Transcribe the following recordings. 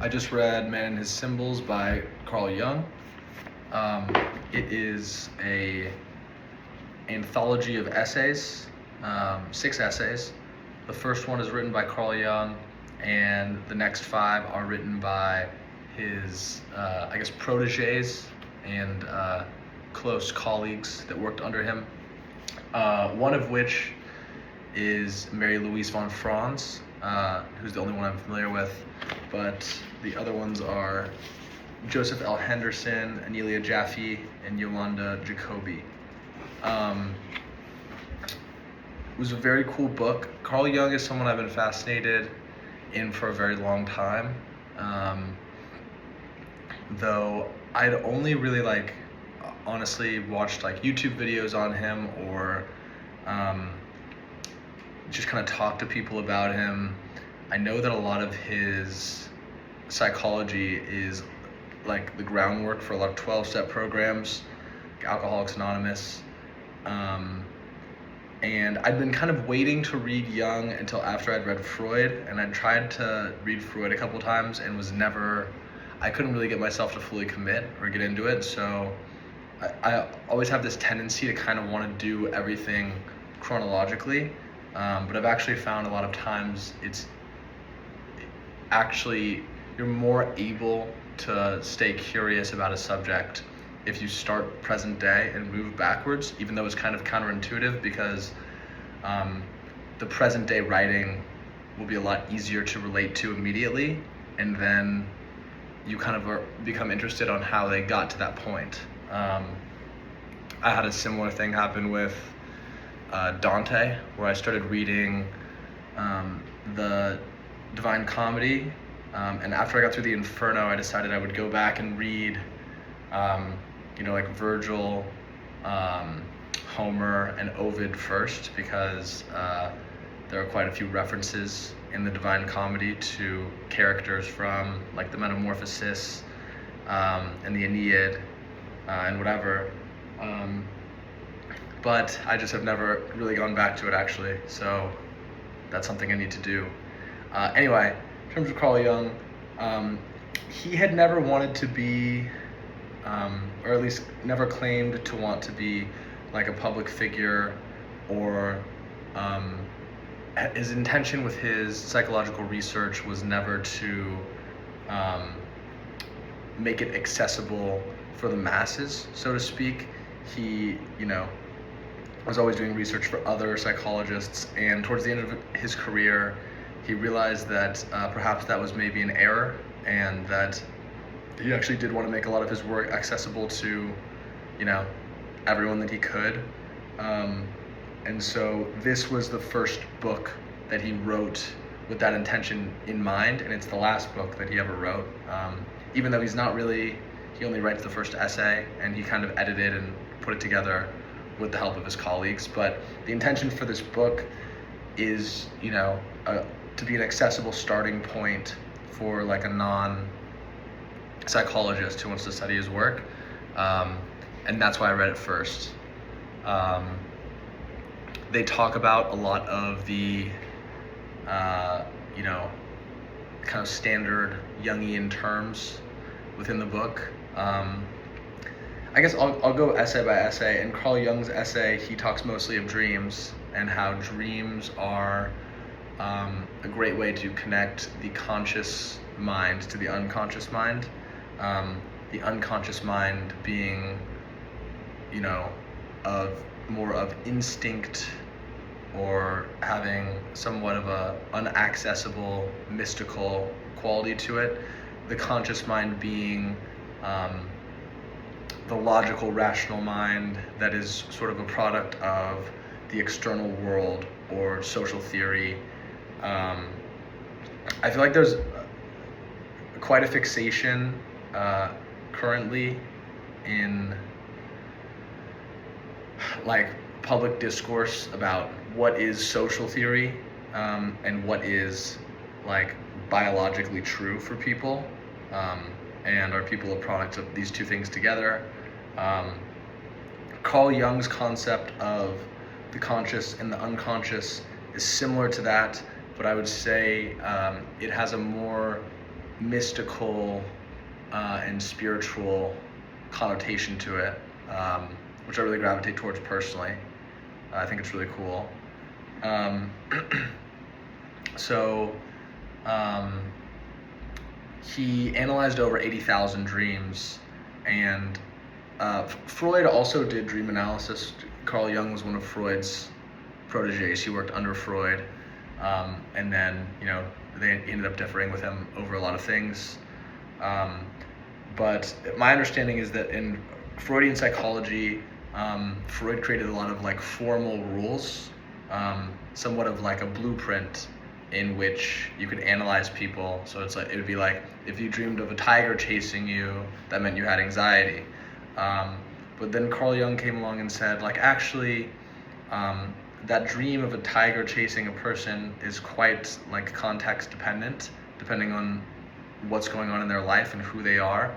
I just read Man and His Symbols by Carl Jung. It is a anthology of essays, 6 essays. The first one is written by Carl Jung, and the next 5 are written by his, proteges and close colleagues that worked under him. One of which is Mary Louise von Franz, who's the only one I'm familiar with, but the other ones are Joseph L. Henderson, Anelia Jaffe, and Yolanda Jacobi. It was a very cool book. Carl Jung is someone I've been fascinated in for a very long time, though I'd only really honestly watched YouTube videos on him or just kind of talk to people about him. I know that a lot of his psychology is the groundwork for a lot of 12-step programs, like Alcoholics Anonymous. And I'd been kind of waiting to read Jung until after I'd read Freud, and I'd tried to read Freud a couple times and I couldn't really get myself to fully commit or get into it. So I always have this tendency to kind of want to do everything chronologically, but I've actually found a lot of times you're more able to stay curious about a subject if you start present day and move backwards, even though it's kind of counterintuitive because the present day writing will be a lot easier to relate to immediately, and then you kind of become interested on how they got to that point. I had a similar thing happen with Dante, where I started reading the Divine Comedy, and after I got through the Inferno, I decided I would go back and read Virgil, Homer, and Ovid first, because there are quite a few references in the Divine Comedy to characters from the Metamorphosis and the Aeneid and whatever. But I just have never really gone back to it actually, so that's something I need to do. Anyway, in terms of Carl Jung, he had never wanted to be, or at least never claimed to want to be a public figure, or his intention with his psychological research was never to make it accessible for the masses, so to speak. He, was always doing research for other psychologists, and towards the end of his career, he realized that perhaps that was maybe an error, and that he actually did want to make a lot of his work accessible to, everyone that he could. And so this was the first book that he wrote with that intention in mind, and it's the last book that he ever wrote. Even though he only writes the first essay, and he kind of edited and put it together with the help of his colleagues. But the intention for this book is, to be an accessible starting point for a non-psychologist who wants to study his work. And that's why I read it first. They talk about a lot of the, kind of standard Jungian terms within the book. I guess I'll go essay by essay. In Carl Jung's essay, he talks mostly of dreams and how dreams are a great way to connect the conscious mind to the unconscious mind. The unconscious mind being, more of instinct, or having somewhat of a unaccessible, mystical quality to it. The conscious mind being the logical, rational mind that is sort of a product of the external world or social theory. I feel like there's quite a fixation currently in public discourse about what is social theory, and what is biologically true for people, and are people a product of these two things together. Carl Jung's concept of the conscious and the unconscious is similar to that, but I would say it has a more mystical and spiritual connotation to it, which I really gravitate towards personally. I think it's really cool. Um, so he analyzed over 80,000 dreams, and Freud also did dream analysis. Carl Jung was one of Freud's proteges. He worked under Freud, and then they ended up differing with him over a lot of things. But my understanding is that in Freudian psychology, Freud created a lot of like formal rules, somewhat of like a blueprint in which you could analyze people. So it would be like, if you dreamed of a tiger chasing you, that meant you had anxiety. But then Carl Jung came along and said, like, actually, that dream of a tiger chasing a person is quite like context dependent, depending on what's going on in their life and who they are.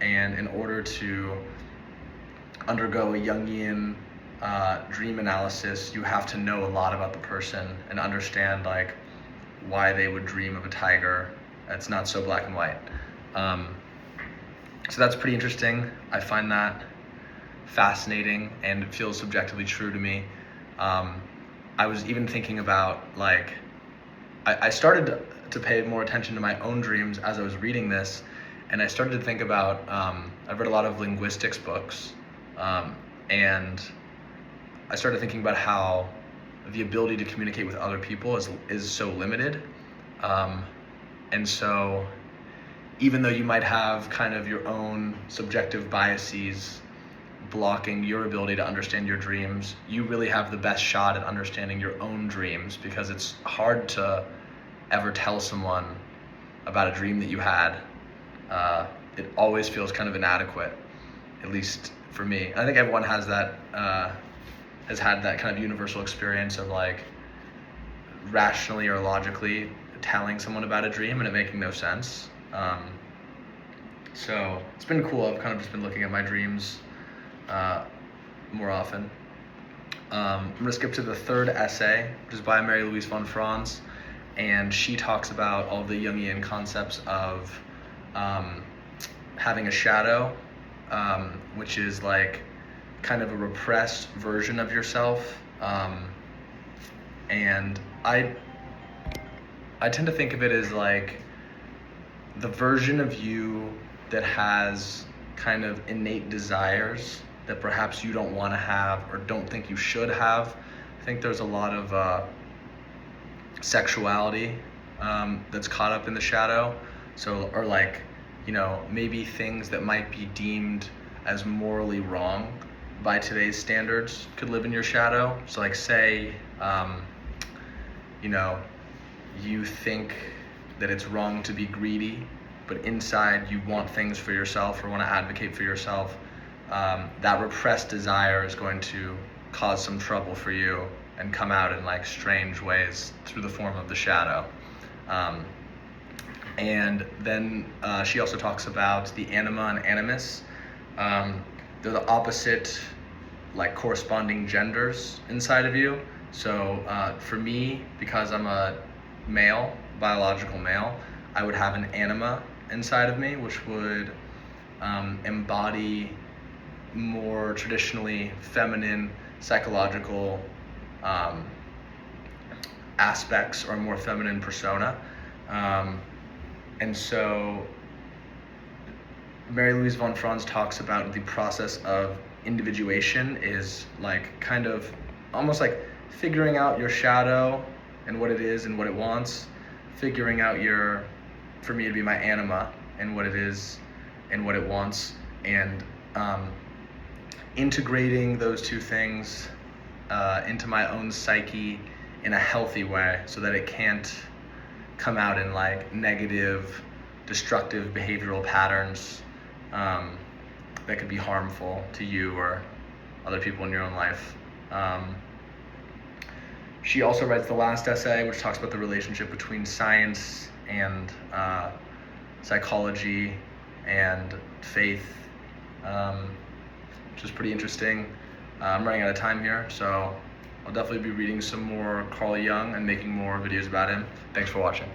And in order to undergo a Jungian dream analysis, you have to know a lot about the person and understand like why they would dream of a tiger. It's not so black and white. So that's pretty interesting. I find that fascinating, and it feels subjectively true to me. I was even thinking about like, I started to pay more attention to my own dreams as I was reading this, and I started to think about, I've read a lot of linguistics books, and I started thinking about how the ability to communicate with other people is so limited. And so even though you might have kind of your own subjective biases blocking your ability to understand your dreams, you really have the best shot at understanding your own dreams, because it's hard to ever tell someone about a dream that you had. It always feels kind of inadequate, at least for me. I think everyone has that, has had that kind of universal experience of like rationally or logically telling someone about a dream and it making no sense. So it's been cool. I've kind of just been looking at my dreams more often. I'm going to skip to the third essay, which is by Mary Louise von Franz, and she talks about all the Jungian concepts of having a shadow, which is like kind of a repressed version of yourself. And I tend to think of it as like the version of you that has kind of innate desires that perhaps you don't want to have or don't think you should have. I think there's a lot of sexuality that's caught up in the shadow. So, or like, maybe things that might be deemed as morally wrong by today's standards could live in your shadow. So like say, you think that it's wrong to be greedy, but inside you want things for yourself or want to advocate for yourself. That repressed desire is going to cause some trouble for you and come out in like strange ways through the form of the shadow. And then she also talks about the anima and animus. They're the opposite, like corresponding genders inside of you. So for me, because I'm a male, biological male, I would have an anima inside of me, which would embody more traditionally feminine psychological aspects or more feminine persona. And so Mary Louise von Franz talks about the process of individuation is like kind of almost like figuring out your shadow and what it is and what it wants, figuring out for me it'd be my anima and what it is and what it wants, and integrating those two things into my own psyche in a healthy way so that it can't come out in like negative, destructive behavioral patterns that could be harmful to you or other people in your own life. She also writes the last essay, which talks about the relationship between science and psychology and faith, which is pretty interesting. I'm running out of time here, so I'll definitely be reading some more Carl Jung and making more videos about him. Thanks for watching.